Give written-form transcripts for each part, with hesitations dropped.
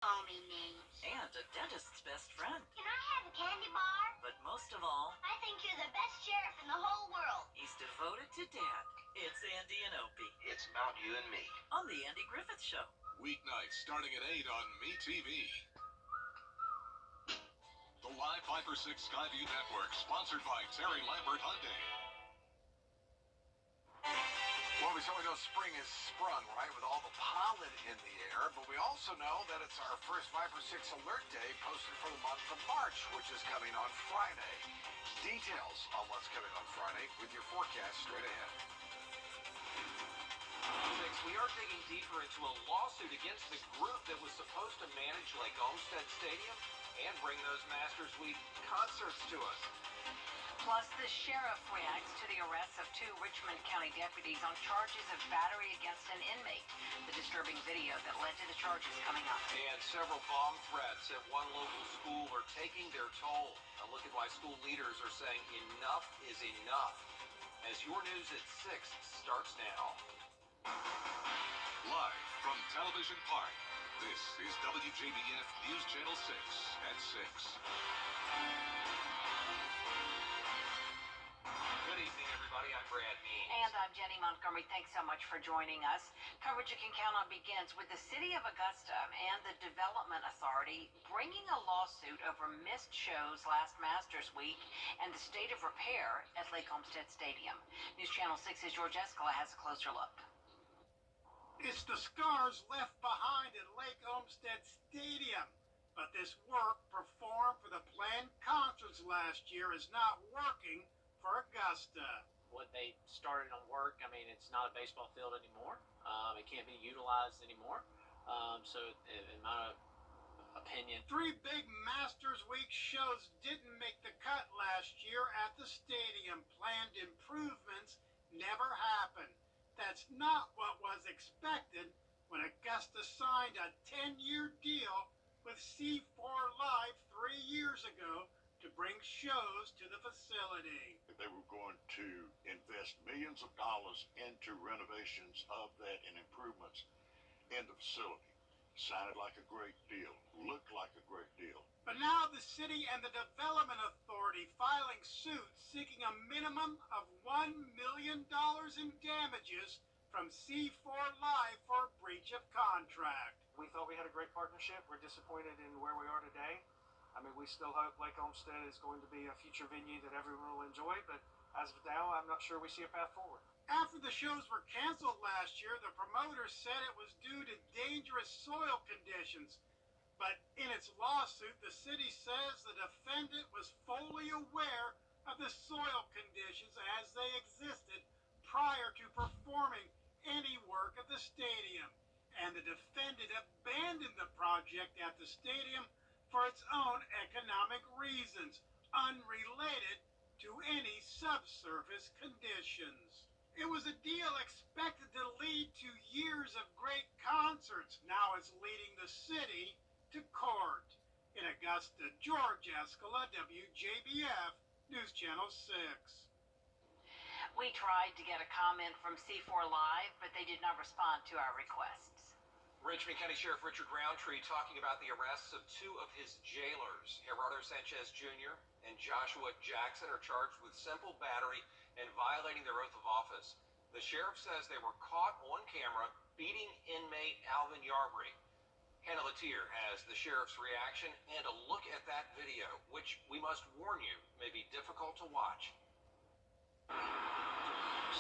Call me names. And a dentist's best friend. Can I have a candy bar? But most of all, I think you're the best sheriff in the whole world. he's devoted to Dad. It's Andy and Opie It's about you and me. on The Andy Griffith Show. Weeknights starting at 8 on MeTV. The live 5 for 6 Skyview Network, sponsored by Terry Lambert Hyundai. Well, we certainly know spring is sprung, right, with all the pollen in the air, but we also know that it's our first 5 for 6 alert day posted for the month of March, which is coming on Friday. Details on what's coming on Friday with your forecast straight ahead. We are digging deeper into a lawsuit against the group that was supposed to manage Lake Olmsted Stadium and bring those Masters Week concerts to us. Plus, the sheriff reacts to the arrests of 2 Richmond County deputies on charges of battery against an inmate. The disturbing video that led to the charges coming up. And several bomb threats at one local school are taking their toll. A look at why school leaders are saying enough is enough. As your news at 6 starts now. Live from Television Park, this is WJBF News Channel 6 at 6. Good evening, everybody. I'm Brad Means. And I'm Jenny Montgomery. Thanks so much for joining us. Coverage you can count on begins with the City of Augusta and the Development Authority bringing a lawsuit over missed shows last Masters Week and the state of repair at Lake Olmsted Stadium. News Channel 6's George Escala has a closer look. It's the scars left behind at Lake Olmsted Stadium. But this work performed for the planned concerts last year is not working for Augusta. When they started on work, I mean, it's not a baseball field anymore. It can't be utilized anymore. So in my opinion, 3 big Masters Week shows didn't make the cut last year at the stadium. Planned improvements never happened. That's not what was expected when Augusta signed a 10-year deal with C4 Live 3 years ago to bring shows to the facility. They were going to invest millions of dollars into renovations of that and improvements in the facility. Sounded like a great deal, looked like a great deal. But now the city and the Development Authority filing suit seeking a minimum of $1 million in damages from C4 Live for breach of contract. We thought we had a great partnership. We're disappointed in where we are today. I mean, we still hope Lake Olmsted is going to be a future venue that everyone will enjoy, but as of now, I'm not sure we see a path forward. After the shows were canceled last year, the promoters said it was due to dangerous soil conditions. But in its lawsuit, the city says the defendant was fully aware of the soil conditions as they existed prior to performing any work at the stadium. And the defendant abandoned the project at the stadium for its own economic reasons, unrelated to any subsurface conditions. It was a deal expected to lead to years of great concerts. Now it's leading the city to court. In Augusta, George Escala, WJBF, News Channel 6. We tried to get a comment from C4 Live, but they did not respond to our requests. Richmond County Sheriff Richard Roundtree talking about the arrests of 2 of his jailers. Gerardo Sanchez Jr. and Joshua Jackson are charged with simple battery and violating their oath of office. The sheriff says they were caught on camera beating inmate Alvin Yarbrough. Hannah Latier has the sheriff's reaction and a look at that video, which we must warn you may be difficult to watch.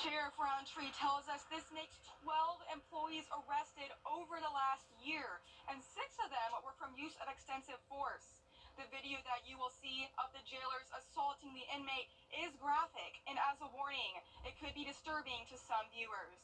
Sheriff Roundtree tells us this makes 12 employees arrested over the last year, and 6 of them were from use of extensive force. The video that you will see of the jailers assaulting the inmate is graphic, and as a warning, it could be disturbing to some viewers.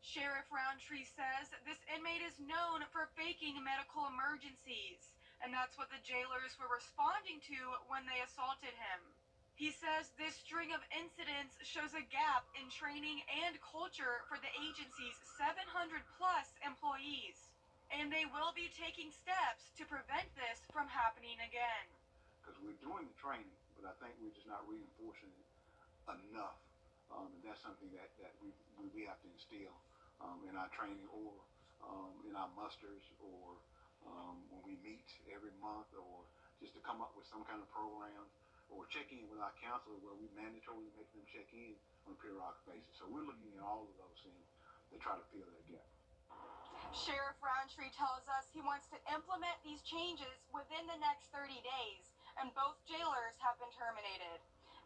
Sheriff Roundtree says this inmate is known for faking medical emergencies, and that's what the jailers were responding to when they assaulted him. He says this string of incidents shows a gap in training and culture for the agency's 700-plus employees, and they will be taking steps to prevent this from happening again. Because we're doing the training, but I think we're just not reinforcing it enough, and that's something that we have to instill in our training or in our musters or when we meet every month, or just to come up with some kind of program, or check in with our counselor where we mandatorily make them check in on a periodic basis. So we're looking at all of those things to try to fill that gap. Sheriff Roundtree tells us he wants to implement these changes within the next 30 days, and both jailers have been terminated.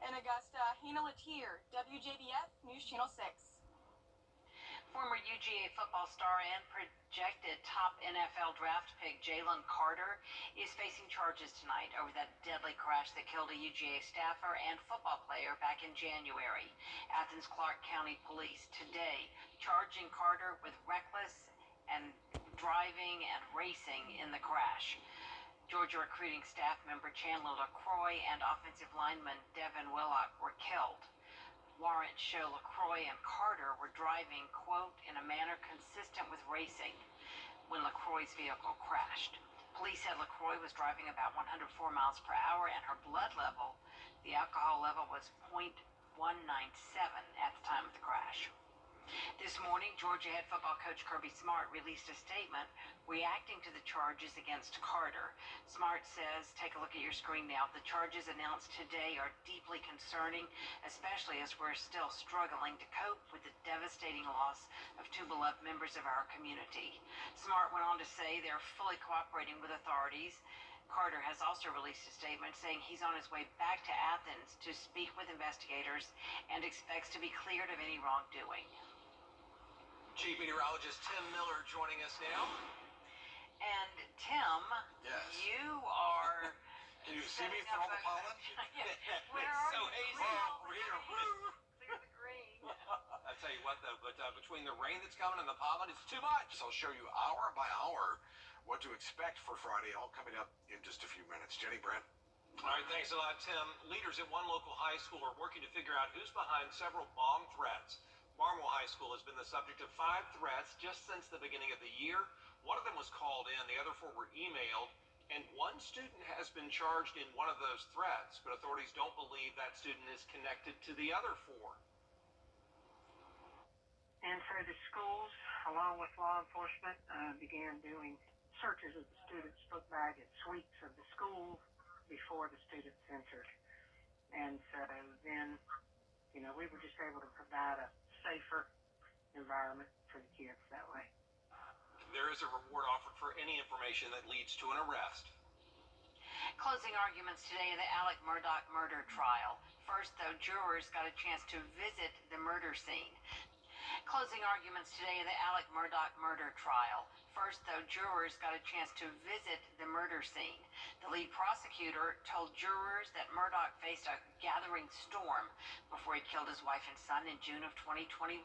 In Augusta, Hannah Latier, WJBF News Channel 6. Former UGA football star and projected top NFL draft pick Jalen Carter is facing charges tonight over that deadly crash that killed a UGA staffer and football player back in January. Athens Clarke County Police today charging Carter with reckless and driving and racing in the crash. Georgia recruiting staff member Chandler LaCroix and offensive lineman Devin Willock were killed. Warrants show LaCroix and Carter were driving, quote, in a manner consistent with racing when LaCroix's vehicle crashed. Police said LaCroix was driving about 104 miles per hour and her blood level, the alcohol level, was .197 at the time of the crash. This morning, Georgia head football coach Kirby Smart released a statement reacting to the charges against Carter. Smart says, take a look at your screen now, the charges announced today are deeply concerning, especially as we're still struggling to cope with the devastating loss of two beloved members of our community. Smart went on to say they're fully cooperating with authorities. Carter has also released a statement saying he's on his way back to Athens to speak with investigators and expects to be cleared of any wrongdoing. Chief Meteorologist Tim Miller joining us now. And Tim, Yes. you are. Can you see me setting through all up the pollen? Where are so you? hazy. Woo! We're here. Woo! Clear the green. I tell you what, though, but between the rain that's coming and the pollen, it's too much. So I'll show you hour by hour what to expect for Friday, all coming up in just a few minutes. Jenny, Brent. All right, thanks a lot, Tim. Leaders at one local high school are working to figure out who's behind several bomb threats. Marmol High School has been the subject of 5 threats just since the beginning of the year. One of them was called in, the other 4 were emailed, and one student has been charged in one of those threats, but authorities don't believe that student is connected to the other 4. And so the schools, along with law enforcement, began doing searches of the students' book bag and sweeps of the school before the students entered. And so then, we were just able to provide a safer environment for the kids that way. There is a reward offered for any information that leads to an arrest. Closing arguments today in the Alec Murdaugh murder trial. First, though, jurors got a chance to visit the murder scene. Closing arguments today in the Alec Murdaugh murder trial. First, though, jurors got a chance to visit the murder scene. The lead prosecutor told jurors that Murdaugh faced a gathering storm before he killed his wife and son in June of 2021.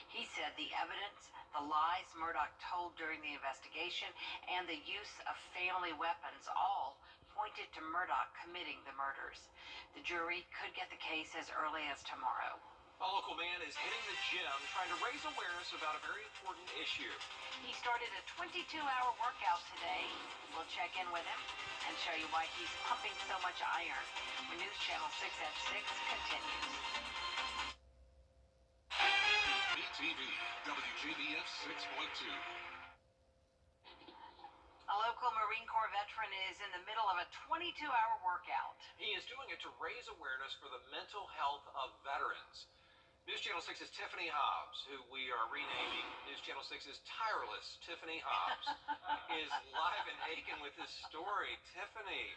He said the evidence, the lies Murdaugh told during the investigation, and the use of family weapons all pointed to Murdaugh committing the murders. The jury could get the case as early as tomorrow. A local man is hitting the gym trying to raise awareness about a very important issue. He started a 22-hour workout today. We'll check in with him and show you why he's pumping so much iron. When News Channel 6 at 6 continues. BTV, WJBF 6.2. A local Marine Corps veteran is in the middle of a 22-hour workout. He is doing it to raise awareness for the mental health of veterans. News Channel 6's Tiffany Hobbs, who we are renaming News Channel 6's Tireless Tiffany Hobbs, is live in Aiken with his story. Tiffany.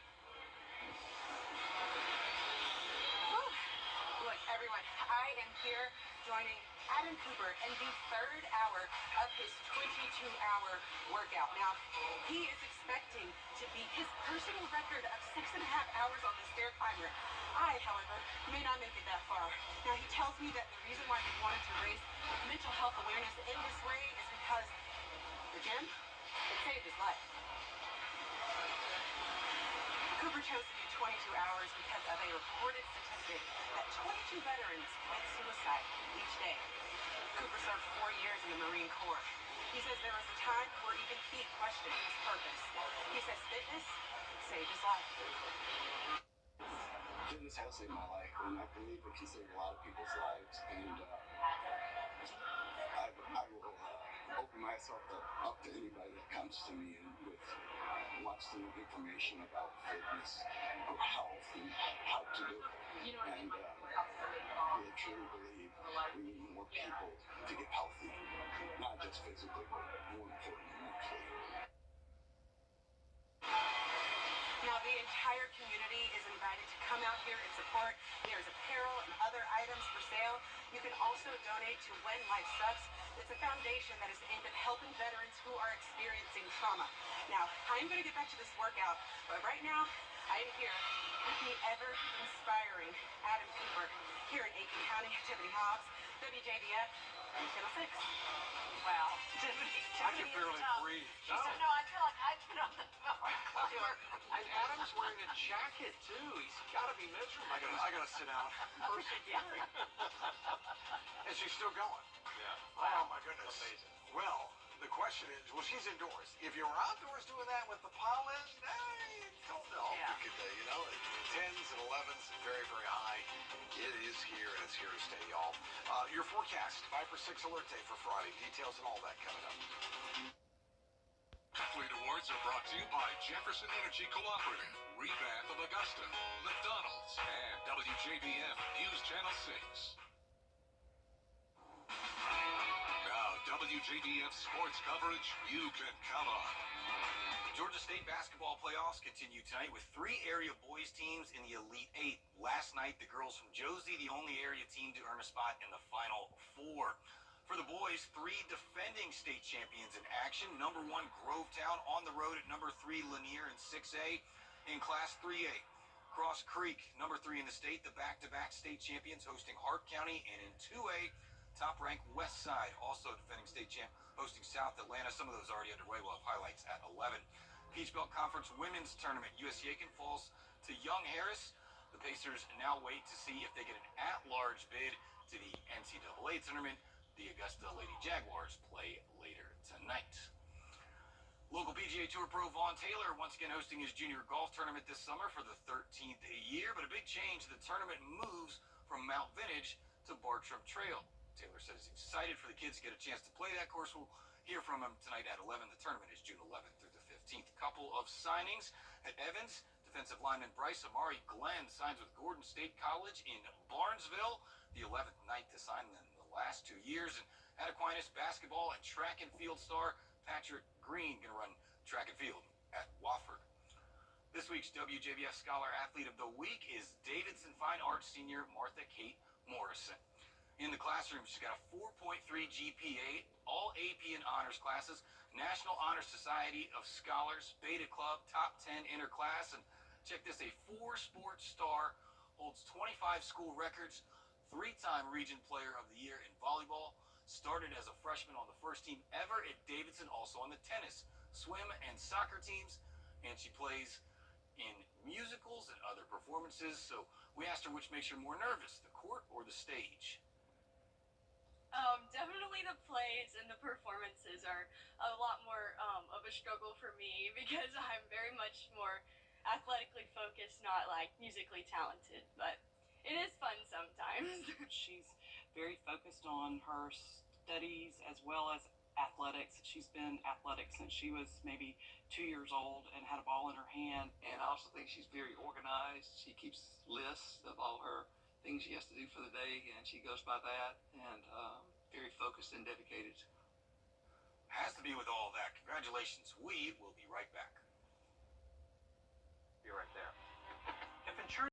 Look, everyone, I am here joining Adam Cooper in the 3rd hour of his 22-hour workout. Now, he is expecting to beat his personal record of 6.5 hours on the stair climber. I, however, may not make it that far. Now, he tells me that the reason why he wanted to raise mental health awareness in this way is because the gym, it saved his life. Cooper chose to do 22 hours because of a reported statistic that 22 veterans commit suicide each day. Cooper served 4 years in the Marine Corps. He says there was a time where even he questioned his purpose. He says fitness saved his life. Fitness has saved my life, and I believe it can save a lot of people's lives. And I will open myself up to anybody that comes to me and with wants to know information about fitness or health and how to do it. And I truly believe we need more people to get healthy, not just physically, but more importantly, mentally. Now, the entire community is invited to come out here and support. There's apparel and other items for sale. You can also donate to When Life Sucks. It's a foundation that is aimed at helping veterans who are experiencing trauma. Now, I'm going to get back to this workout, but right now, I am here with the ever-inspiring Adam Cooper here in Aiken County, Tiffany Hobbs, WJBF, and Channel 6. Wow. I can barely breathe. She said, no, I feel like I've been on the phone. And Adam's wearing a jacket too. He's got to be miserable. I gotta sit down. And she's still going. Yeah. Oh my goodness. Amazing. Well, the question is, well, she's indoors. If you were outdoors doing that with the pollen, I don't know. Yeah. You could, 10s and 11s, very, very high. It is here, and it's here to stay, y'all. Your forecast, 5 for 6 alert day for Friday. Details and all that coming up. Athlete Awards are brought to you by Jefferson Energy Cooperative, Wjbf of Augusta, McDonald's, and WJBF News Channel 6. Now, WJBF sports coverage you can count on. Georgia State basketball playoffs continue tonight with 3 area boys teams in the Elite 8. Last night, the girls from Josie, the only area team to earn a spot in the Final 4. For the boys, 3 defending state champions in action. Number 1, Grovetown on the road at number 3, Lanier in 6A. In Class 3A, Cross Creek, number 3 in the state, the back-to-back state champions hosting Hart County. And in 2A, top-ranked West Side, also defending state champ, hosting South Atlanta. Some of those already underway. We'll have highlights at 11. Peach Belt Conference Women's Tournament. USC Aiken falls to Young Harris. The Pacers now wait to see if they get an at-large bid to the NCAA tournament. The Augusta Lady Jaguars play later tonight. Local PGA Tour pro Vaughn Taylor once again hosting his junior golf tournament this summer for the 13th year. But a big change, the tournament moves from Mount Vintage to Bartram Trail. Taylor says he's excited for the kids to get a chance to play that course. We'll hear from him tonight at 11. The tournament is June 11th through the 15th. Couple of signings at Evans. Defensive lineman Bryce Amari Glenn signs with Gordon State College in Barnesville. The 11th night to sign in the last 2 years. And at Aquinas, basketball and track and field star Patrick Green going to run track and field at Wofford. This week's WJBF Scholar Athlete of the Week is Davidson Fine Arts senior Martha Kate Morrison. In the classroom, she's got a 4.3 GPA, all AP and honors classes, National Honor Society of Scholars, Beta Club, top 10 interclass, and check this, a 4-sport star, holds 25 school records, 3-time Region Player of the Year in volleyball, started as a freshman on the first team ever at Davidson, also on the tennis, swim, and soccer teams, and she plays in musicals and other performances. So we asked her which makes her more nervous, the court or the stage. Definitely the plays and the performances are a lot more of a struggle for me because I'm very much more athletically focused, not like musically talented, but it is fun sometimes. She's very focused on her studies as well as athletics. She's been athletic since she was maybe 2 years old and had a ball in her hand. And I also think she's very organized. She keeps lists of all her things she has to do for the day, and she goes by that, and very focused and dedicated. Has to be with all that. Congratulations. We will be right back.